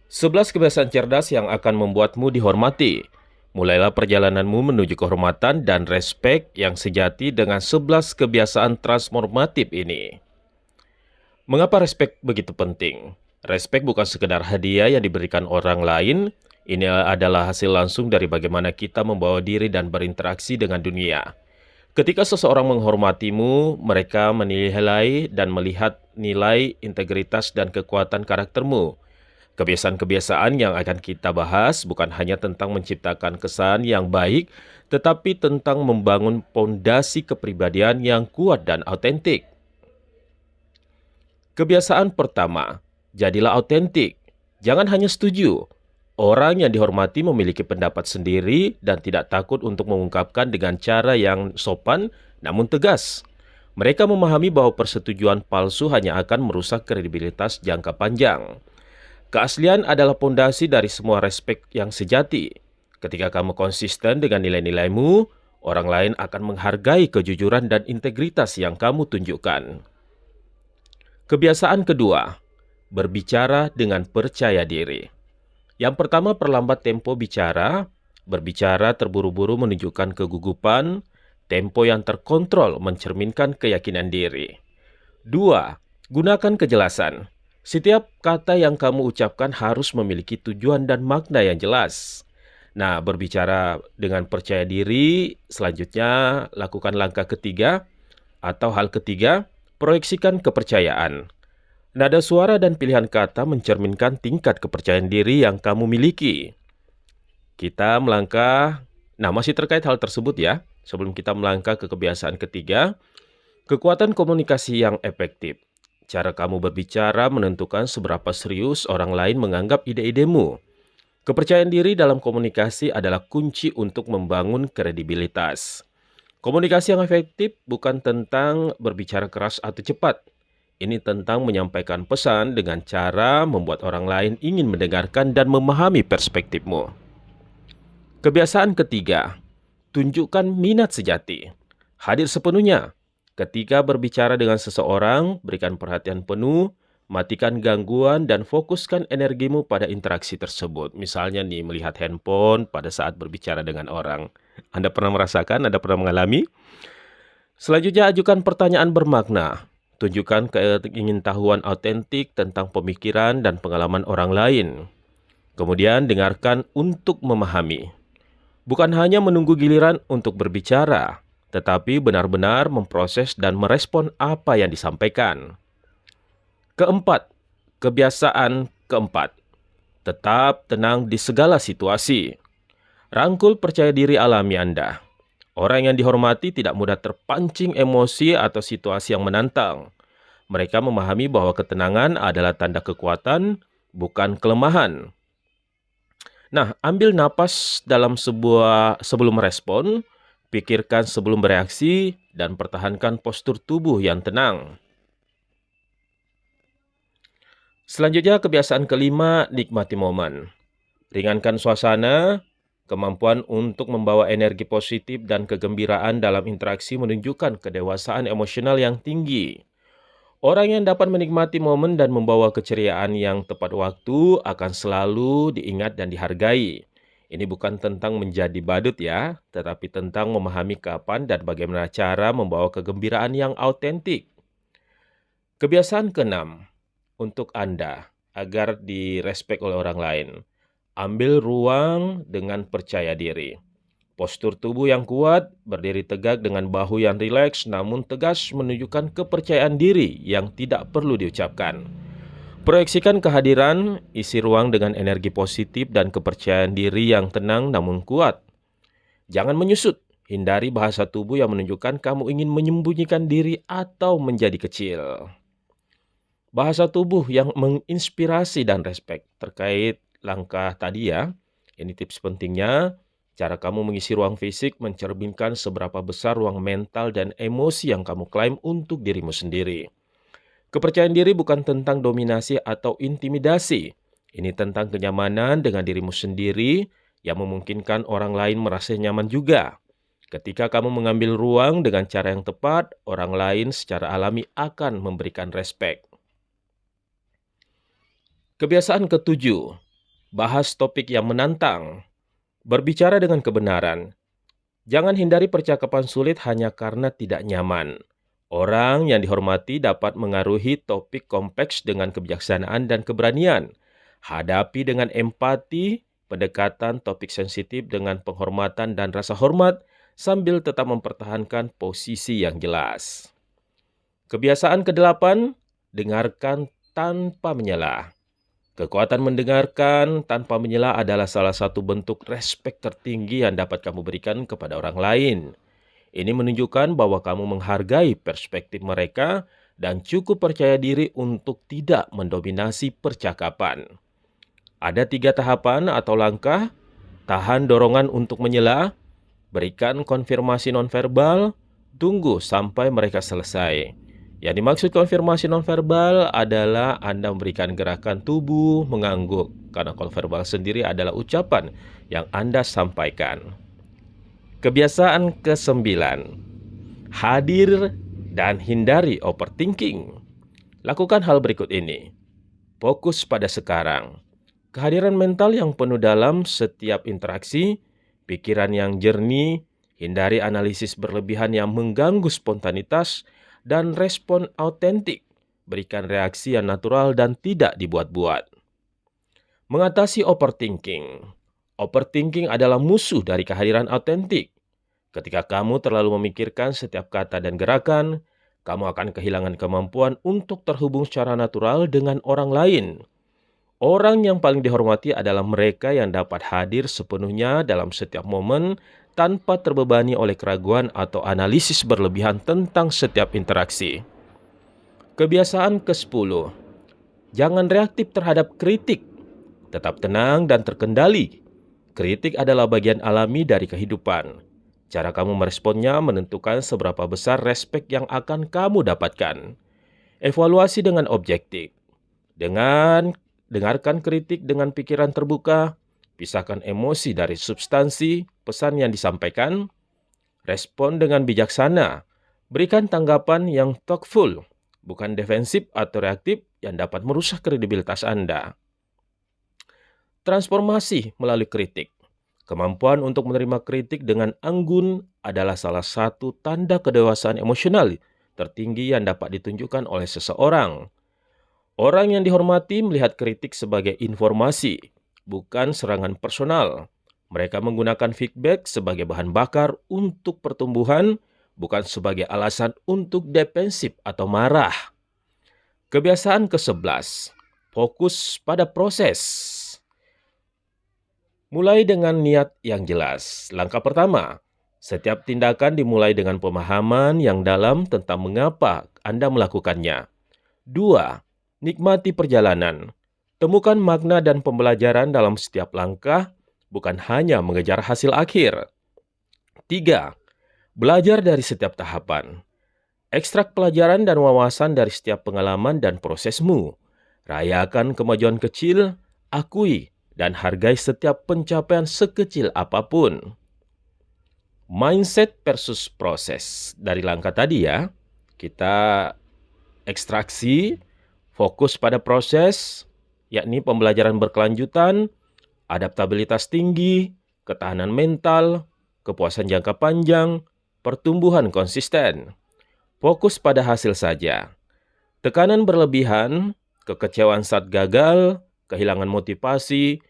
11 kebiasaan cerdas yang akan membuatmu dihormati. Mulailah perjalananmu menuju kehormatan dan respek yang sejati dengan 11 kebiasaan transformatif ini. Mengapa respek begitu penting? Respek bukan sekedar hadiah yang diberikan orang lain, ini adalah hasil langsung dari bagaimana kita membawa diri dan berinteraksi dengan dunia. Ketika seseorang menghormatimu, mereka menilai dan melihat nilai, integritas, dan kekuatan karaktermu. Kebiasaan-kebiasaan yang akan kita bahas bukan hanya tentang menciptakan kesan yang baik, tetapi tentang membangun fondasi kepribadian yang kuat dan autentik. Kebiasaan pertama, jadilah autentik. Jangan hanya setuju. Orang yang dihormati memiliki pendapat sendiri dan tidak takut untuk mengungkapkan dengan cara yang sopan namun tegas. Mereka memahami bahwa persetujuan palsu hanya akan merusak kredibilitas jangka panjang. Keaslian adalah pondasi dari semua respek yang sejati. Ketika kamu konsisten dengan nilai-nilaimu, orang lain akan menghargai kejujuran dan integritas yang kamu tunjukkan. Kebiasaan kedua, berbicara dengan percaya diri. Yang pertama, perlambat tempo bicara. Berbicara terburu-buru menunjukkan kegugupan. Tempo yang terkontrol mencerminkan keyakinan diri. Dua, gunakan kejelasan. Setiap kata yang kamu ucapkan harus memiliki tujuan dan makna yang jelas. Nah, berbicara dengan percaya diri, selanjutnya lakukan langkah ketiga atau hal ketiga, proyeksikan kepercayaan. Nada suara dan pilihan kata mencerminkan tingkat kepercayaan diri yang kamu miliki. Kita melangkah, masih terkait hal tersebut ya, sebelum kita melangkah ke kebiasaan ketiga, kekuatan komunikasi yang efektif. Cara kamu berbicara menentukan seberapa serius orang lain menganggap ide-idemu. Kepercayaan diri dalam komunikasi adalah kunci untuk membangun kredibilitas. Komunikasi yang efektif bukan tentang berbicara keras atau cepat. Ini tentang menyampaikan pesan dengan cara membuat orang lain ingin mendengarkan dan memahami perspektifmu. Kebiasaan ketiga, tunjukkan minat sejati. Hadir sepenuhnya. Ketika berbicara dengan seseorang, berikan perhatian penuh, matikan gangguan, dan fokuskan energimu pada interaksi tersebut. Misalnya nih, melihat handphone pada saat berbicara dengan orang. Anda pernah merasakan, Anda pernah mengalami? Selanjutnya, ajukan pertanyaan bermakna. Tunjukkan keingintahuan autentik tentang pemikiran dan pengalaman orang lain. Kemudian, dengarkan untuk memahami. Bukan hanya menunggu giliran untuk berbicara, tetapi benar-benar memproses dan merespon apa yang disampaikan. Keempat, kebiasaan keempat, tetap tenang di segala situasi. Rangkul percaya diri alami Anda. Orang yang dihormati tidak mudah terpancing emosi atau situasi yang menantang. Mereka memahami bahwa ketenangan adalah tanda kekuatan, bukan kelemahan. Nah, ambil napas sebelum merespon, pikirkan sebelum bereaksi, dan pertahankan postur tubuh yang tenang. Selanjutnya, kebiasaan kelima, nikmati momen. Ringankan suasana, kemampuan untuk membawa energi positif dan kegembiraan dalam interaksi menunjukkan kedewasaan emosional yang tinggi. Orang yang dapat menikmati momen dan membawa keceriaan yang tepat waktu akan selalu diingat dan dihargai. Ini bukan tentang menjadi badut ya, tetapi tentang memahami kapan dan bagaimana cara membawa kegembiraan yang autentik. Kebiasaan keenam, untuk Anda, agar direspek oleh orang lain. Ambil ruang dengan percaya diri. Postur tubuh yang kuat, berdiri tegak dengan bahu yang rileks namun tegas menunjukkan kepercayaan diri yang tidak perlu diucapkan. Proyeksikan kehadiran, isi ruang dengan energi positif dan kepercayaan diri yang tenang namun kuat. Jangan menyusut, hindari bahasa tubuh yang menunjukkan kamu ingin menyembunyikan diri atau menjadi kecil. Bahasa tubuh yang menginspirasi dan respek terkait langkah tadi ya. Ini tips pentingnya, cara kamu mengisi ruang fisik mencerminkan seberapa besar ruang mental dan emosi yang kamu klaim untuk dirimu sendiri. Kepercayaan diri bukan tentang dominasi atau intimidasi. Ini tentang kenyamanan dengan dirimu sendiri yang memungkinkan orang lain merasa nyaman juga. Ketika kamu mengambil ruang dengan cara yang tepat, orang lain secara alami akan memberikan respek. Kebiasaan ketujuh, Bahas topik yang menantang. Berbicara dengan kebenaran. Jangan hindari percakapan sulit hanya karena tidak nyaman. Orang yang dihormati dapat mengaruhi topik kompleks dengan kebijaksanaan dan keberanian. Hadapi dengan empati, pendekatan topik sensitif dengan penghormatan dan rasa hormat, sambil tetap mempertahankan posisi yang jelas. Kebiasaan ke-8, dengarkan tanpa menyela. Kekuatan mendengarkan tanpa menyela adalah salah satu bentuk respek tertinggi yang dapat kamu berikan kepada orang lain. Ini menunjukkan bahwa kamu menghargai perspektif mereka dan cukup percaya diri untuk tidak mendominasi percakapan. Ada 3 tahapan atau langkah. Tahan dorongan untuk menyela, berikan konfirmasi nonverbal, tunggu sampai mereka selesai. Yang dimaksud konfirmasi nonverbal adalah Anda memberikan gerakan tubuh mengangguk, karena konverbal sendiri adalah ucapan yang Anda sampaikan. Kebiasaan ke-9, hadir dan hindari overthinking. Lakukan hal berikut ini. Fokus pada sekarang. Kehadiran mental yang penuh dalam setiap interaksi, pikiran yang jernih, hindari analisis berlebihan yang mengganggu spontanitas, dan respon autentik. Berikan reaksi yang natural dan tidak dibuat-buat. Mengatasi overthinking. Overthinking adalah musuh dari kehadiran autentik. Ketika kamu terlalu memikirkan setiap kata dan gerakan, kamu akan kehilangan kemampuan untuk terhubung secara natural dengan orang lain. Orang yang paling dihormati adalah mereka yang dapat hadir sepenuhnya dalam setiap momen tanpa terbebani oleh keraguan atau analisis berlebihan tentang setiap interaksi. Kebiasaan ke-10, jangan reaktif terhadap kritik. Tetap tenang dan terkendali. Kritik adalah bagian alami dari kehidupan. Cara kamu meresponnya menentukan seberapa besar respek yang akan kamu dapatkan. Evaluasi dengan objektif. Dengarkan kritik dengan pikiran terbuka, pisahkan emosi dari substansi pesan yang disampaikan, respon dengan bijaksana, berikan tanggapan yang thoughtful, bukan defensif atau reaktif yang dapat merusak kredibilitas Anda. Transformasi melalui kritik. Kemampuan untuk menerima kritik dengan anggun adalah salah satu tanda kedewasaan emosional tertinggi yang dapat ditunjukkan oleh seseorang. Orang yang dihormati melihat kritik sebagai informasi, bukan serangan personal. Mereka menggunakan feedback sebagai bahan bakar untuk pertumbuhan, bukan sebagai alasan untuk defensif atau marah. Kebiasaan ke-11, fokus pada proses. Mulai dengan niat yang jelas. Langkah pertama, setiap tindakan dimulai dengan pemahaman yang dalam tentang mengapa Anda melakukannya. 2. Nikmati perjalanan. Temukan makna dan pembelajaran dalam setiap langkah, bukan hanya mengejar hasil akhir. 3. Belajar dari setiap tahapan. Ekstrak pelajaran dan wawasan dari setiap pengalaman dan prosesmu. Rayakan kemajuan kecil, akui dan hargai setiap pencapaian sekecil apapun. Mindset versus proses. Dari langkah tadi ya, kita ekstraksi, fokus pada proses, yakni pembelajaran berkelanjutan, adaptabilitas tinggi, ketahanan mental, kepuasan jangka panjang, pertumbuhan konsisten. Fokus pada hasil saja. Tekanan berlebihan, kekecewaan saat gagal, kehilangan motivasi,